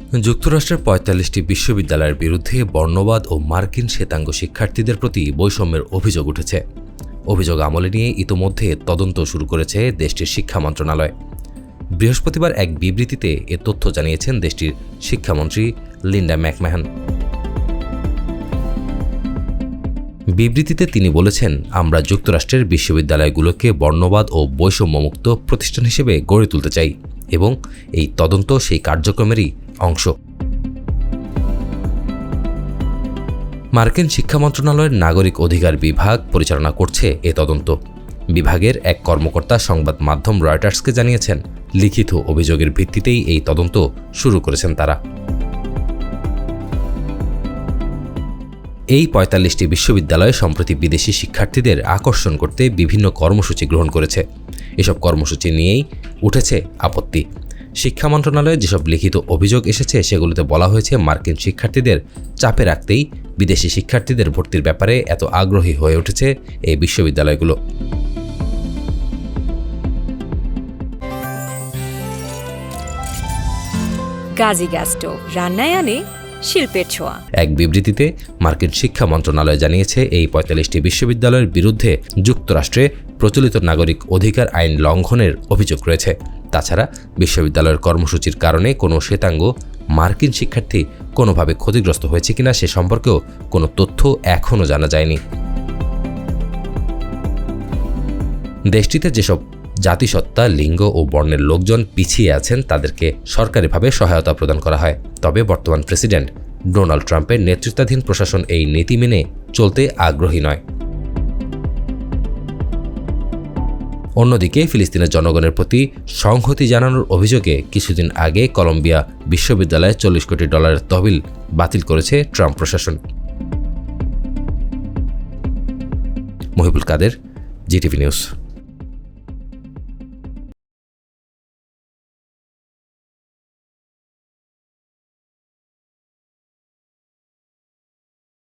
যুক্তরাষ্ট্রের ৪৫টি বিশ্ববিদ্যালয়ের বিরুদ্ধে বর্ণবাদ ও মার্কিন শ্বেতাঙ্গ শিক্ষার্থীদের প্রতি বৈষম্যের অভিযোগ উঠেছে। অভিযোগ আমলে নিয়ে ইতোমধ্যে তদন্ত শুরু করেছে দেশটির শিক্ষা মন্ত্রণালয়। বৃহস্পতিবার এক বিবৃতিতে এ তথ্য জানিয়েছেন দেশটির শিক্ষামন্ত্রী লিন্ডা ম্যাকমাহন। বিবৃতিতে তিনি বলেছেন, আমরা যুক্তরাষ্ট্রের বিশ্ববিদ্যালয়গুলোকে বর্ণবাদ ও বৈষম্যমুক্ত প্রতিষ্ঠান হিসেবে গড়ে তুলতে চাই এবং এই তদন্ত সেই কার্যক্রমেরই অংশ। মার্কিন শিক্ষা মন্ত্রণালয়ের নাগরিক অধিকার বিভাগ পরিচালনা করছে এ তদন্ত। বিভাগের এক কর্মকর্তা সংবাদ মাধ্যম রয়টার্সকে জানিয়েছেন, লিখিত অভিযোগের ভিত্তিতেই এই তদন্ত শুরু করেছেন তারা। এই ৪৫টি বিশ্ববিদ্যালয় সম্প্রতি বিদেশি শিক্ষার্থীদের আকর্ষণ করতে বিভিন্ন কর্মসূচি গ্রহণ করেছে। এসব কর্মসূচি নিয়েই উঠেছে আপত্তি। শিক্ষা মন্ত্রণালয়ে যেসব লিখিত অভিযোগ এসেছে সেগুলোতে বলা হয়েছে, মার্কিন শিক্ষার্থীদের চাপে রাখতেই বিদেশি শিক্ষার্থীদের ভর্তির ব্যাপারে এত আগ্রহী হয়ে উঠেছে এই বিশ্ববিদ্যালয়গুলো। গাজী গ্যাস স্টোভ রান্নায় আনে শিল্পের ছোঁয়া। এক বিবৃতিতে মার্কিন শিক্ষা মন্ত্রণালয় জানিয়েছে, এই ৪৫টি বিশ্ববিদ্যালয়ের বিরুদ্ধে যুক্তরাষ্ট্রে প্রচলিত নাগরিক অধিকার আইন লঙ্ঘনের অভিযোগ রয়েছে। তাছাড়া বিশ্ববিদ্যালয়ের কর্মসূচির কারণে কোনো শ্বেতাঙ্গ মার্কিন শিক্ষার্থী কোনোভাবে ক্ষতিগ্রস্ত হয়েছে কিনা সে সম্পর্কেও কোনো তথ্য এখনও জানা যায়নি। দেশটিতে যেসব জাতিসত্তা, লিঙ্গ ও বর্ণের লোকজন পিছিয়ে আছেন তাদেরকে সরকারিভাবে সহায়তা প্রদান করা হয়। তবে বর্তমান প্রেসিডেন্ট ডোনাল্ড ট্রাম্পের নেতৃত্বাধীন প্রশাসন এই নীতি মেনে চলতে আগ্রহী নয়। অন্যদিকে ফিলিস্তিনের জনগণের প্রতি সংহতি জানানোর অভিযোগে কিছুদিন আগে কলম্বিয়া বিশ্ববিদ্যালয়ে $40 কোটি তহবিল বাতিল করেছে ট্রাম্প প্রশাসন। মহিবুল কাদের, জিটিভি নিউজ।